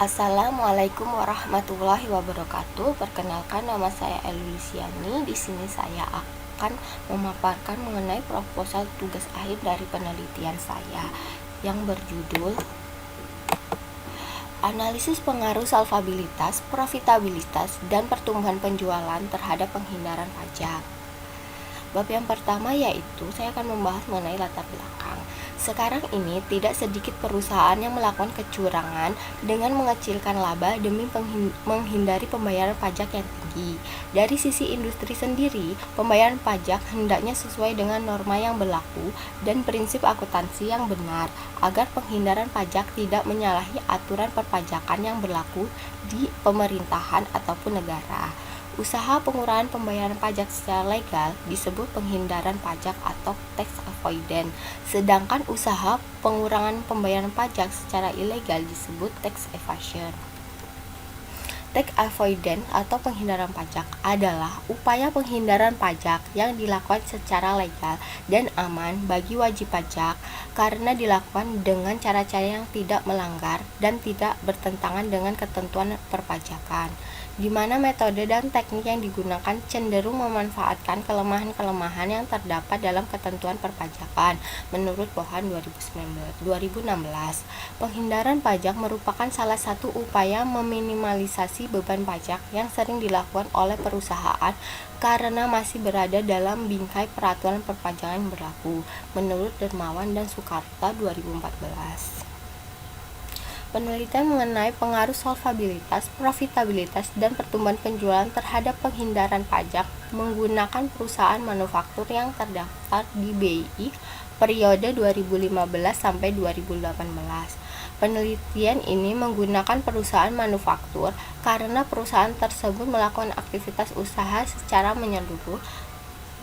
Assalamualaikum warahmatullahi wabarakatuh. Perkenalkan, nama saya Elusiani. Di sini saya akan memaparkan mengenai proposal tugas akhir dari penelitian saya yang berjudul Analisis Pengaruh Solvabilitas, Profitabilitas, dan Pertumbuhan Penjualan terhadap Penghindaran Pajak. Bab yang pertama yaitu saya akan membahas mengenai latar belakang. Sekarang ini tidak sedikit perusahaan yang melakukan kecurangan dengan mengecilkan laba demi menghindari pembayaran pajak yang tinggi. Dari sisi industri sendiri, pembayaran pajak hendaknya sesuai dengan norma yang berlaku dan prinsip akuntansi yang benar, agar penghindaran pajak tidak menyalahi aturan perpajakan yang berlaku di pemerintahan ataupun negara. Usaha pengurangan pembayaran pajak secara legal disebut penghindaran pajak atau tax avoidance, sedangkan usaha pengurangan pembayaran pajak secara ilegal disebut tax evasion. Tax avoidance atau penghindaran pajak adalah upaya penghindaran pajak yang dilakukan secara legal dan aman bagi wajib pajak karena dilakukan dengan cara-cara yang tidak melanggar dan tidak bertentangan dengan ketentuan perpajakan, di mana metode dan teknik yang digunakan cenderung memanfaatkan kelemahan-kelemahan yang terdapat dalam ketentuan perpajakan. Menurut Pohan 2016, penghindaran pajak merupakan salah satu upaya meminimalisasi beban pajak yang sering dilakukan oleh perusahaan karena masih berada dalam bingkai peraturan perpajakan yang berlaku. Menurut Dermawan dan Sukarta 2014. Penelitian mengenai pengaruh solvabilitas, profitabilitas, dan pertumbuhan penjualan terhadap penghindaran pajak menggunakan perusahaan manufaktur yang terdaftar di BI periode 2015 sampai 2018. Penelitian ini menggunakan perusahaan manufaktur karena perusahaan tersebut melakukan aktivitas usaha secara menyeluruh,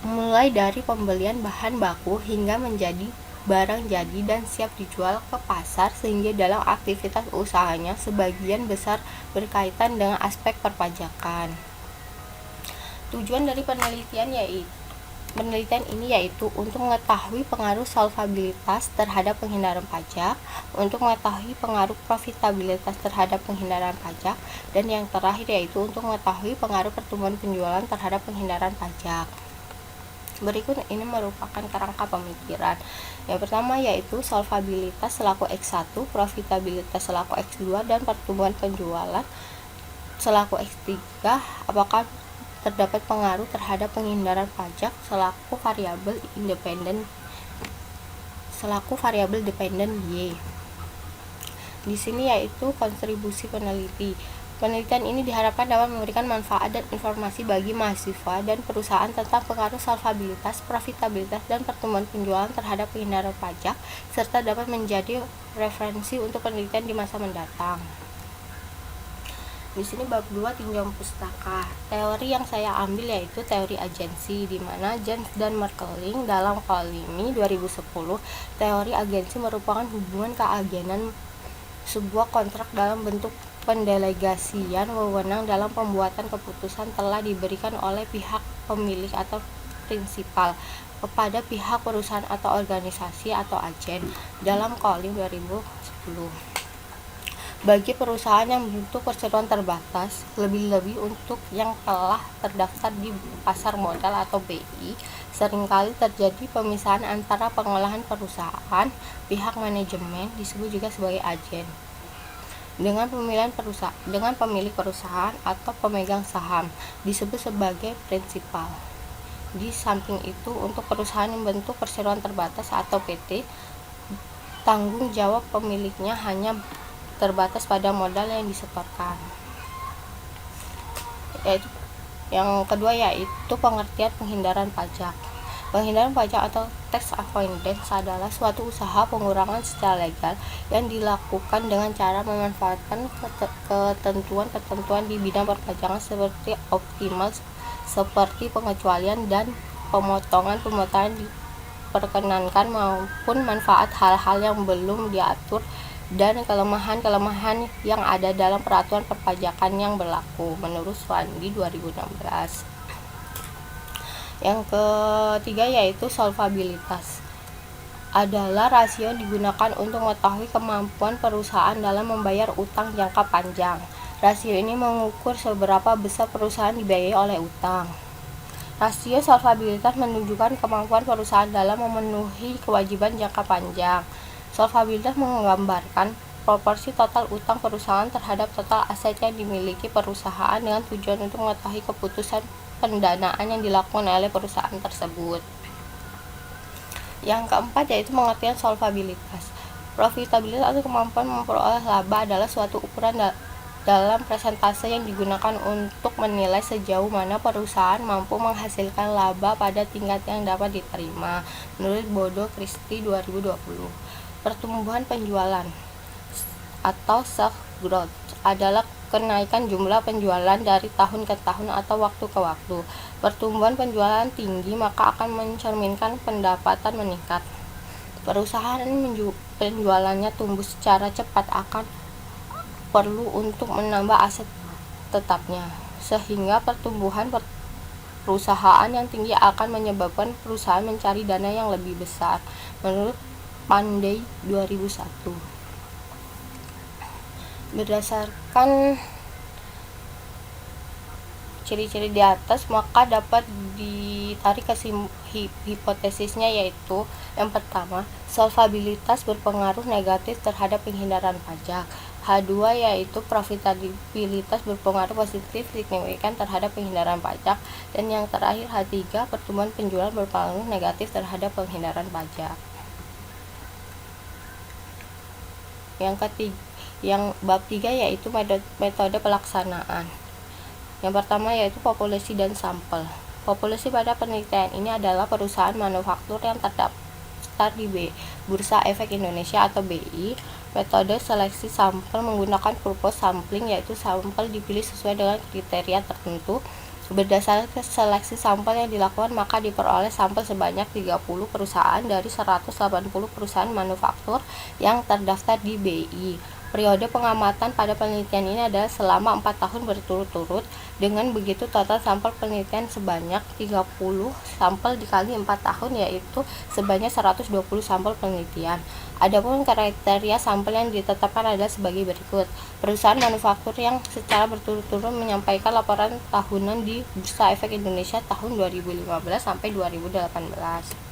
mulai dari pembelian bahan baku hingga menjadi barang jadi dan siap dijual ke pasar, sehingga dalam aktivitas usahanya sebagian besar berkaitan dengan aspek perpajakan. Tujuan dari penelitian ini yaitu untuk mengetahui pengaruh solvabilitas terhadap penghindaran pajak, untuk mengetahui pengaruh profitabilitas terhadap penghindaran pajak, dan yang terakhir yaitu untuk mengetahui pengaruh pertumbuhan penjualan terhadap penghindaran pajak. Berikut ini merupakan kerangka pemikiran. Yang pertama yaitu solvabilitas selaku X1, profitabilitas selaku X2, dan pertumbuhan penjualan selaku X3. Apakah terdapat pengaruh terhadap penghindaran pajak selaku variabel dependen Y. Di sini yaitu kontribusi peneliti. Penelitian ini diharapkan dapat memberikan manfaat dan informasi bagi mahasiswa dan perusahaan tentang pengaruh solvabilitas, profitabilitas, dan pertumbuhan penjualan terhadap penghindaran pajak, serta dapat menjadi referensi untuk penelitian di masa mendatang. Di sini bab 2 tinjauan pustaka. Teori yang saya ambil yaitu teori agensi, di mana Jens dan Merkeling dalam Kolimi 2010, teori agensi merupakan hubungan keagenan sebuah kontrak dalam bentuk pendelegasian wewenang dalam pembuatan keputusan telah diberikan oleh pihak pemilik atau prinsipal kepada pihak perusahaan atau organisasi atau agen dalam Kolim 2010. Bagi perusahaan yang membentuk perseroan terbatas, lebih-lebih untuk yang telah terdaftar di pasar modal atau BI, seringkali terjadi pemisahan antara pengolahan perusahaan, pihak manajemen disebut juga sebagai agen, dengan pemilik perusahaan atau pemegang saham disebut sebagai prinsipal. Di samping itu, untuk perusahaan yang membentuk perseroan terbatas atau PT, tanggung jawab pemiliknya hanya terbatas pada modal yang disetorkan. Yang kedua yaitu pengertian penghindaran pajak. Penghindaran pajak atau tax avoidance adalah suatu usaha pengurangan secara legal yang dilakukan dengan cara memanfaatkan ketentuan-ketentuan di bidang perpajakan seperti optimal, seperti pengecualian dan pemotongan diperkenankan maupun manfaat hal-hal yang belum diatur dan kelemahan-kelemahan yang ada dalam peraturan perpajakan yang berlaku, menurut Swandi 2016. Yang ketiga yaitu solvabilitas. adalah rasio yang digunakan untuk mengetahui kemampuan perusahaan dalam membayar utang jangka panjang. Rasio ini mengukur seberapa besar perusahaan dibiayai oleh utang. Rasio solvabilitas menunjukkan kemampuan perusahaan dalam memenuhi kewajiban jangka panjang. Solvabilitas menggambarkan proporsi total utang perusahaan terhadap total aset yang dimiliki perusahaan dengan tujuan untuk mengetahui keputusan pendanaan yang dilakukan oleh perusahaan tersebut. Yang keempat yaitu pengertian solvabilitas. Profitabilitas atau kemampuan memperoleh laba adalah suatu ukuran dalam persentase yang digunakan untuk menilai sejauh mana perusahaan mampu menghasilkan laba pada tingkat yang dapat diterima, menurut Bodo Christie 2020. Pertumbuhan penjualan atau self growth adalah kenaikan jumlah penjualan dari tahun ke tahun atau waktu ke waktu. Pertumbuhan penjualan tinggi maka akan mencerminkan pendapatan meningkat. Perusahaan penjualannya tumbuh secara cepat akan perlu untuk menambah aset tetapnya, sehingga pertumbuhan perusahaan yang tinggi akan menyebabkan perusahaan mencari dana yang lebih besar, menurut Pandey 2001. Berdasarkan ciri-ciri di atas, maka dapat ditarik hipotesisnya, yaitu yang pertama, solvabilitas berpengaruh negatif terhadap penghindaran pajak. H2 yaitu profitabilitas berpengaruh positif signifikan terhadap penghindaran pajak. Dan yang terakhir H3, pertumbuhan penjualan berpengaruh negatif terhadap penghindaran pajak. Yang bab 3 yaitu metode pelaksanaan. Yang pertama yaitu populasi dan sampel. Populasi pada penelitian ini adalah perusahaan manufaktur yang terdaftar di Bursa Efek Indonesia atau BI. Metode seleksi sampel menggunakan purpose sampling, yaitu sampel dipilih sesuai dengan kriteria tertentu. Berdasarkan seleksi sampel yang dilakukan, maka diperoleh sampel sebanyak 30 perusahaan dari 180 perusahaan manufaktur yang terdaftar di BI. Periode pengamatan pada penelitian ini adalah selama 4 tahun berturut-turut. Dengan begitu total sampel penelitian sebanyak 30 sampel dikali 4 tahun, yaitu sebanyak 120 sampel penelitian. Adapun kriteria sampel yang ditetapkan adalah sebagai berikut. Perusahaan manufaktur yang secara berturut-turut menyampaikan laporan tahunan di Bursa Efek Indonesia tahun 2015 sampai 2018.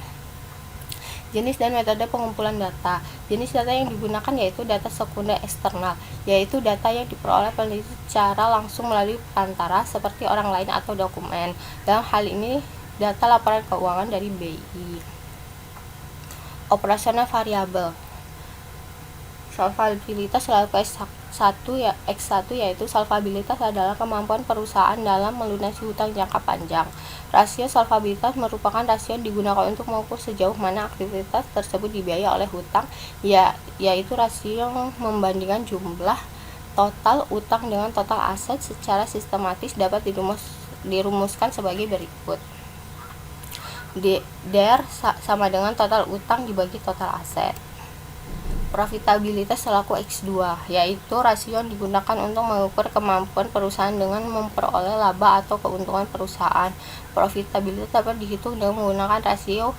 Jenis dan metode pengumpulan data. Jenis data yang digunakan yaitu data sekunder eksternal, yaitu data yang diperoleh peneliti secara langsung melalui perantara seperti orang lain atau dokumen. Dalam hal ini, data laporan keuangan dari BI. Operasional variabel. Solvabilitas selalu X1 yaitu solvabilitas adalah kemampuan perusahaan dalam melunasi hutang jangka panjang. Rasio solvabilitas merupakan rasio yang digunakan untuk mengukur sejauh mana aktivitas tersebut dibiayai oleh hutang, yaitu rasio yang membandingkan jumlah total utang dengan total aset secara sistematis dapat dirumuskan sebagai berikut. DER sama dengan total utang dibagi total aset. Profitabilitas selaku X2 yaitu rasio yang digunakan untuk mengukur kemampuan perusahaan dengan memperoleh laba atau keuntungan perusahaan. Profitabilitas dapat dihitung dengan menggunakan rasio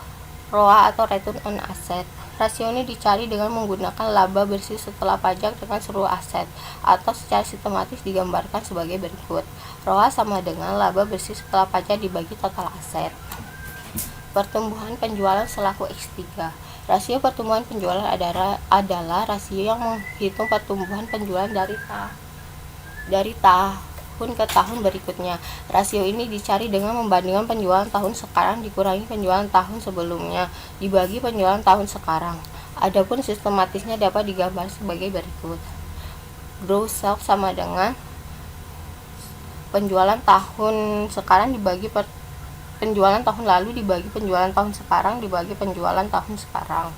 ROA atau Return on Asset. Rasio ini dicari dengan menggunakan laba bersih setelah pajak dengan seluruh aset, atau secara sistematis digambarkan sebagai berikut. ROA sama dengan laba bersih setelah pajak dibagi total aset. Pertumbuhan penjualan selaku X3. Rasio pertumbuhan penjualan adalah rasio yang menghitung pertumbuhan penjualan dari tahun ke tahun berikutnya. Rasio ini dicari dengan membandingkan penjualan tahun sekarang dikurangi penjualan tahun sebelumnya dibagi penjualan tahun sekarang. Adapun sistematisnya dapat digambar sebagai berikut. Gross sales sama dengan penjualan tahun sekarang dibagi penjualan tahun lalu dibagi penjualan tahun sekarang dibagi penjualan tahun sekarang.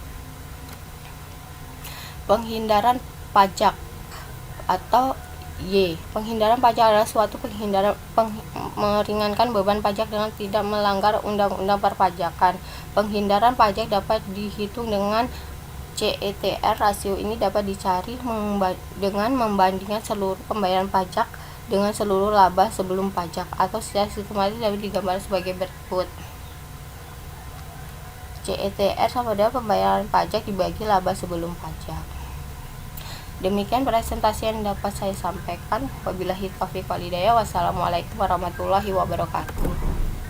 Penghindaran pajak atau Y. Penghindaran pajak adalah suatu meringankan beban pajak dengan tidak melanggar undang-undang perpajakan. Penghindaran pajak dapat dihitung dengan CETR. Rasio ini dapat dicari dengan membandingkan seluruh pembayaran pajak dengan seluruh laba sebelum pajak, atau secara sistematis dapat digambar sebagai berikut. CETR sama dengan pembayaran pajak dibagi laba sebelum pajak. Demikian presentasi yang dapat saya sampaikan. Wabillahi taufiq walhidayah. Wassalamualaikum warahmatullahi wabarakatuh.